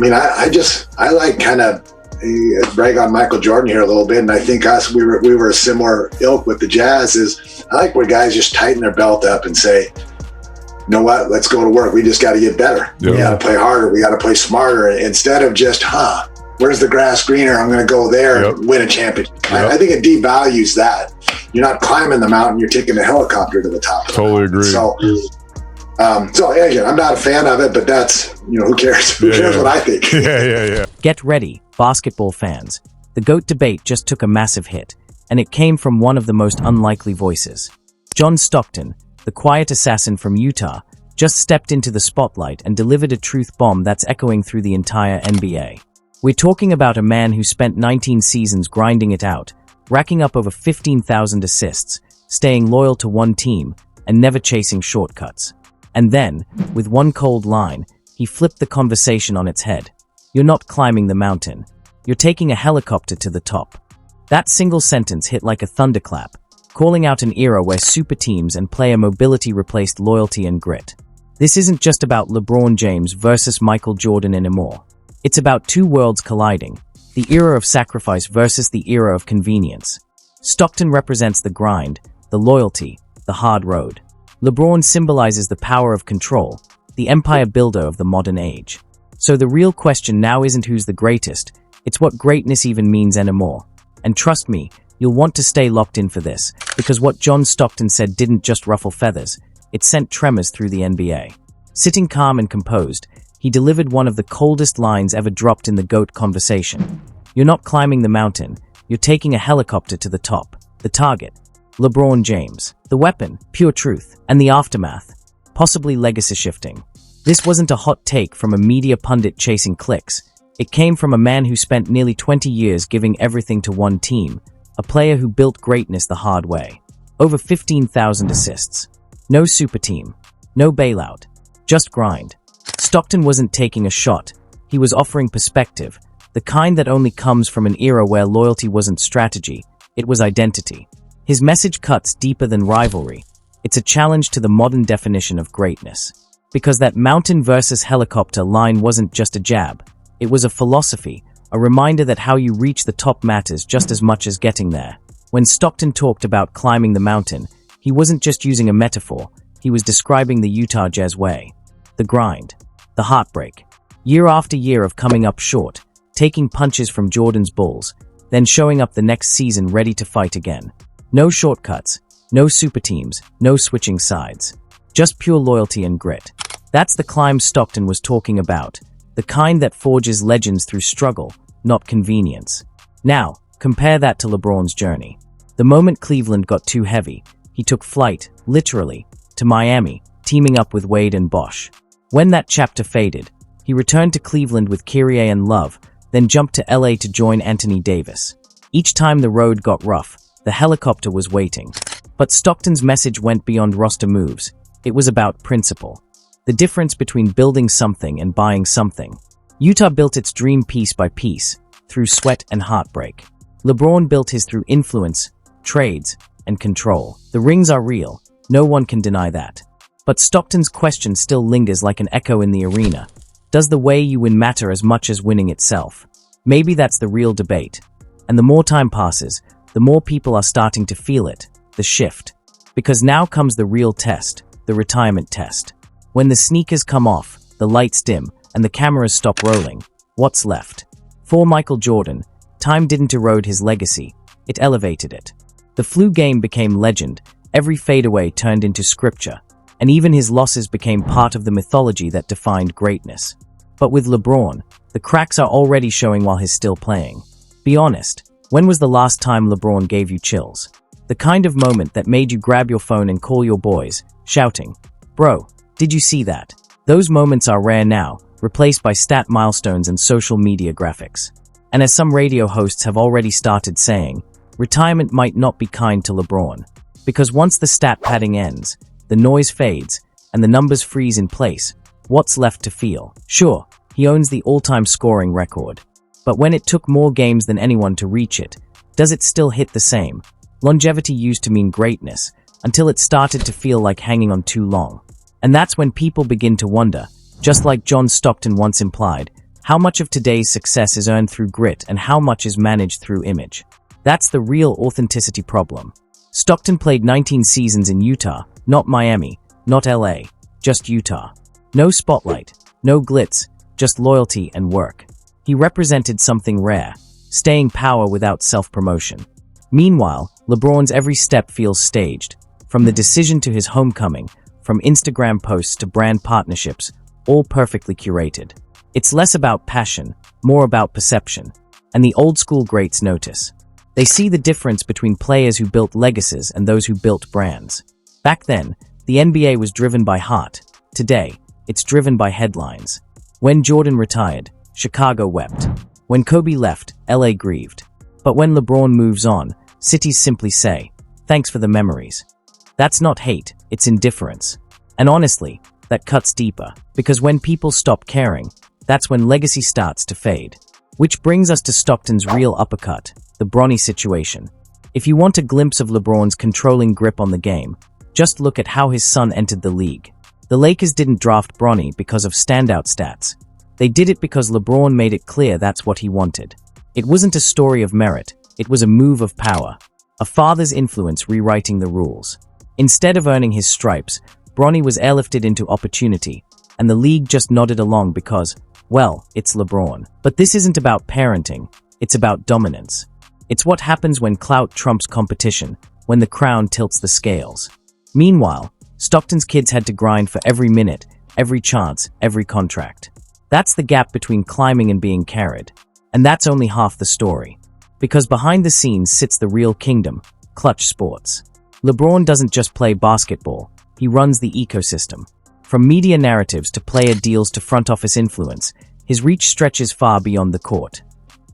mean, I like kind of brag on Michael Jordan here a little bit, and I think we were a similar ilk with the Jazz. Is I like where guys just tighten their belt up and say, you know what, let's go to work. We just got to get better. Yep. We got to play harder. We got to play smarter instead of just, where's the grass greener? I'm going to go there and win a championship. Yep. I think it devalues that. You're not climbing the mountain. You're taking a helicopter to the top. Totally agree. So again, I'm not a fan of it, but that's, who cares? Who cares what I think? Yeah. Get ready, basketball fans. The GOAT debate just took a massive hit, and it came from one of the most unlikely voices. John Stockton, the quiet assassin from Utah, just stepped into the spotlight and delivered a truth bomb that's echoing through the entire NBA. We're talking about a man who spent 19 seasons grinding it out, racking up over 15,000 assists, staying loyal to one team, and never chasing shortcuts. And then, with one cold line, he flipped the conversation on its head. You're not climbing the mountain. You're taking a helicopter to the top. That single sentence hit like a thunderclap, calling out an era where super teams and player mobility replaced loyalty and grit. This isn't just about LeBron James versus Michael Jordan anymore. It's about two worlds colliding, the era of sacrifice versus the era of convenience. Stockton represents the grind, the loyalty, the hard road. LeBron symbolizes the power of control, the empire builder of the modern age. So the real question now isn't who's the greatest, it's what greatness even means anymore. And trust me, you'll want to stay locked in for this, because what John Stockton said didn't just ruffle feathers, it sent tremors through the NBA. Sitting calm and composed, he delivered one of the coldest lines ever dropped in the GOAT conversation. You're not climbing the mountain, you're taking a helicopter to the top. The target, LeBron James. The weapon, pure truth. And the aftermath, possibly legacy shifting. This wasn't a hot take from a media pundit chasing clicks. It came from a man who spent nearly 20 years giving everything to one team, a player who built greatness the hard way. Over 15,000 assists. No super team. No bailout. Just grind. Stockton wasn't taking a shot. He was offering perspective, the kind that only comes from an era where loyalty wasn't strategy, it was identity. His message cuts deeper than rivalry. It's a challenge to the modern definition of greatness. Because that mountain versus helicopter line wasn't just a jab. It was a philosophy, a reminder that how you reach the top matters just as much as getting there. When Stockton talked about climbing the mountain, he wasn't just using a metaphor, he was describing the Utah Jazz way. The grind. The heartbreak. Year after year of coming up short, taking punches from Jordan's Bulls, then showing up the next season ready to fight again. No shortcuts, no super teams, no switching sides. Just pure loyalty and grit. That's the climb Stockton was talking about, the kind that forges legends through struggle, not convenience. Now, compare that to LeBron's journey. The moment Cleveland got too heavy, he took flight, literally, to Miami, teaming up with Wade and Bosh. When that chapter faded, he returned to Cleveland with Kyrie and Love, then jumped to LA to join Anthony Davis. Each time the road got rough, the helicopter was waiting. But Stockton's message went beyond roster moves. It was about principle. The difference between building something and buying something. Utah built its dream piece by piece, through sweat and heartbreak. LeBron built his through influence, trades, and control. The rings are real, no one can deny that. But Stockton's question still lingers like an echo in the arena. Does the way you win matter as much as winning itself? Maybe that's the real debate. And the more time passes, the more people are starting to feel it, the shift. Because now comes the real test, the retirement test. When the sneakers come off, the lights dim, and the cameras stop rolling, what's left? For Michael Jordan, time didn't erode his legacy, it elevated it. The flu game became legend, every fadeaway turned into scripture, and even his losses became part of the mythology that defined greatness. But with LeBron, the cracks are already showing while he's still playing. Be honest, when was the last time LeBron gave you chills? The kind of moment that made you grab your phone and call your boys, shouting, "Bro, did you see that?" Those moments are rare now, replaced by stat milestones and social media graphics. And as some radio hosts have already started saying, retirement might not be kind to LeBron. Because once the stat padding ends, the noise fades, and the numbers freeze in place, what's left to feel? Sure, he owns the all-time scoring record. But when it took more games than anyone to reach it, does it still hit the same? Longevity used to mean greatness, until it started to feel like hanging on too long. And that's when people begin to wonder, just like John Stockton once implied, How much of today's success is earned through grit and how much is managed through image? That's the real authenticity problem. Stockton played 19 seasons in Utah, not Miami, not LA, just Utah. No spotlight, no glitz, just loyalty and work. He represented something rare, staying power without self-promotion. Meanwhile, LeBron's every step feels staged. From the decision to his homecoming, from Instagram posts to brand partnerships, all perfectly curated. It's less about passion, more about perception. And the old school greats notice. They see the difference between players who built legacies and those who built brands. Back then, the NBA was driven by heart. Today, it's driven by headlines. When Jordan retired, Chicago wept. When Kobe left, LA grieved. But when LeBron moves on, cities simply say, "Thanks for the memories." That's not hate, it's indifference. And honestly, that cuts deeper, because when people stop caring, that's when legacy starts to fade. Which brings us to Stockton's real uppercut, the Bronny situation. If you want a glimpse of LeBron's controlling grip on the game, just look at how his son entered the league. The Lakers didn't draft Bronny because of standout stats. They did it because LeBron made it clear that's what he wanted. It wasn't a story of merit, it was a move of power. A father's influence rewriting the rules. Instead of earning his stripes, Bronny was airlifted into opportunity, and the league just nodded along because, well, it's LeBron. But this isn't about parenting, it's about dominance. It's what happens when clout trumps competition, when the crown tilts the scales. Meanwhile, Stockton's kids had to grind for every minute, every chance, every contract. That's the gap between climbing and being carried. And that's only half the story. Because behind the scenes sits the real kingdom, Clutch Sports. LeBron doesn't just play basketball, he runs the ecosystem. From media narratives to player deals to front office influence, his reach stretches far beyond the court.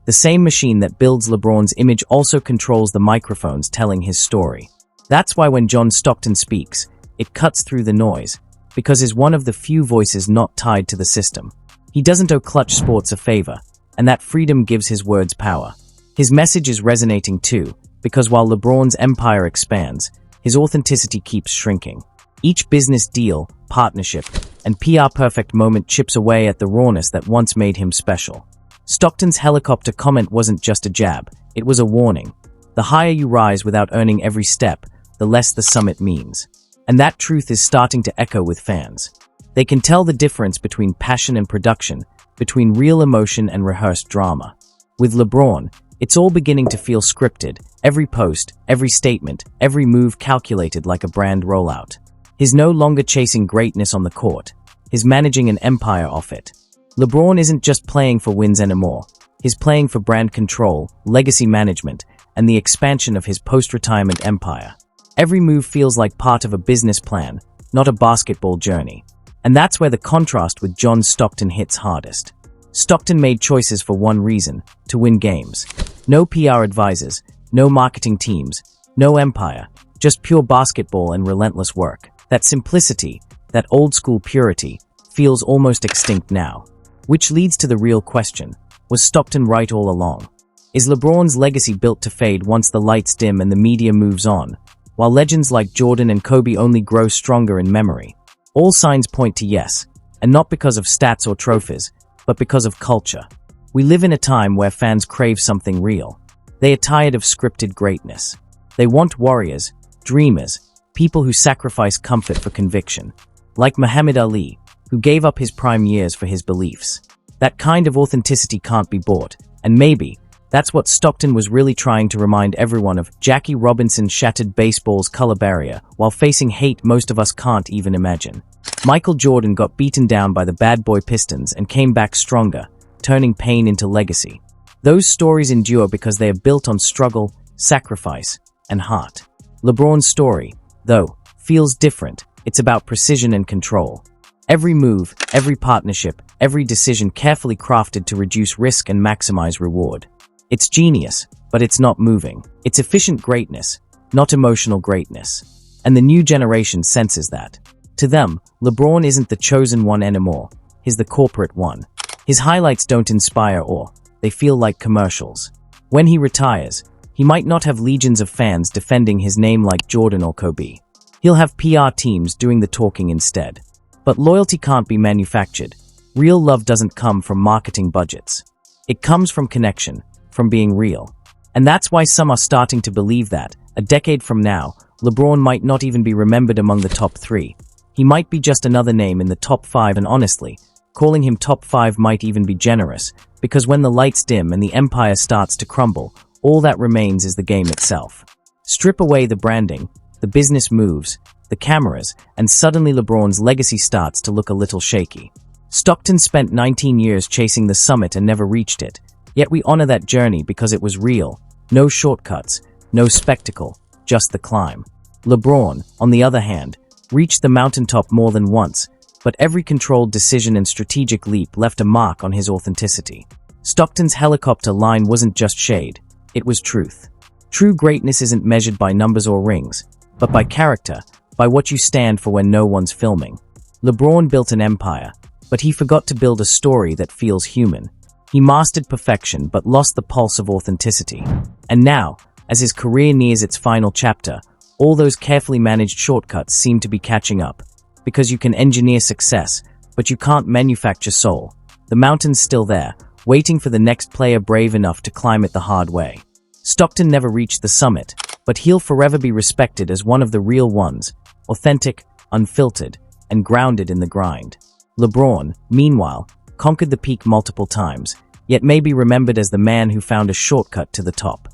The same machine that builds LeBron's image also controls the microphones telling his story. That's why when John Stockton speaks, it cuts through the noise, because he's one of the few voices not tied to the system. He doesn't owe Clutch Sports a favor, and that freedom gives his words power. His message is resonating too, because while LeBron's empire expands, his authenticity keeps shrinking. Each business deal, partnership, and PR-perfect moment chips away at the rawness that once made him special. Stockton's helicopter comment wasn't just a jab, it was a warning. The higher you rise without earning every step, the less the summit means. And that truth is starting to echo with fans. They can tell the difference between passion and production, between real emotion and rehearsed drama. With LeBron, it's all beginning to feel scripted, every post, every statement, every move calculated like a brand rollout. He's no longer chasing greatness on the court, he's managing an empire off it. LeBron isn't just playing for wins anymore, he's playing for brand control, legacy management, and the expansion of his post-retirement empire. Every move feels like part of a business plan, not a basketball journey. And that's where the contrast with John Stockton hits hardest. Stockton made choices for one reason, to win games. No PR advisors, no marketing teams, no empire, just pure basketball and relentless work. That simplicity, that old-school purity, feels almost extinct now. Which leads to the real question, was Stockton right all along? Is LeBron's legacy built to fade once the lights dim and the media moves on, while legends like Jordan and Kobe only grow stronger in memory? All signs point to yes, and not because of stats or trophies, but because of culture. We live in a time where fans crave something real. They are tired of scripted greatness. They want warriors, dreamers, people who sacrifice comfort for conviction. Like Muhammad Ali, who gave up his prime years for his beliefs. That kind of authenticity can't be bought, and maybe that's what Stockton was really trying to remind everyone of. Jackie Robinson shattered baseball's color barrier while facing hate most of us can't even imagine. Michael Jordan got beaten down by the bad boy Pistons and came back stronger, turning pain into legacy. Those stories endure because they are built on struggle, sacrifice, and heart. LeBron's story, though, feels different. It's about precision and control. Every move, every partnership, every decision carefully crafted to reduce risk and maximize reward. It's genius, but it's not moving. It's efficient greatness, not emotional greatness. And the new generation senses that. To them, LeBron isn't the chosen one anymore. He's the corporate one. His highlights don't inspire awe. They feel like commercials. When he retires, he might not have legions of fans defending his name like Jordan or Kobe. He'll have PR teams doing the talking instead. But loyalty can't be manufactured. Real love doesn't come from marketing budgets. It comes from connection, from being real. And that's why some are starting to believe that, a decade from now, LeBron might not even be remembered among the top 3. He might be just another name in the top 5, and honestly, calling him top 5 might even be generous, because when the lights dim and the empire starts to crumble, all that remains is the game itself. Strip away the branding, the business moves, the cameras, and suddenly LeBron's legacy starts to look a little shaky. Stockton spent 19 years chasing the summit and never reached it, yet we honor that journey because it was real. No shortcuts, no spectacle, just the climb. LeBron, on the other hand, reached the mountaintop more than once, but every controlled decision and strategic leap left a mark on his authenticity. Stockton's helicopter line wasn't just shade, it was truth. True greatness isn't measured by numbers or rings, but by character, by what you stand for when no one's filming. LeBron built an empire, but he forgot to build a story that feels human. He mastered perfection but lost the pulse of authenticity. And now, as his career nears its final chapter, all those carefully managed shortcuts seem to be catching up. Because you can engineer success, but you can't manufacture soul. The mountain's still there, waiting for the next player brave enough to climb it the hard way. Stockton never reached the summit, but he'll forever be respected as one of the real ones, authentic, unfiltered, and grounded in the grind. LeBron, meanwhile, conquered the peak multiple times, yet may be remembered as the man who found a shortcut to the top.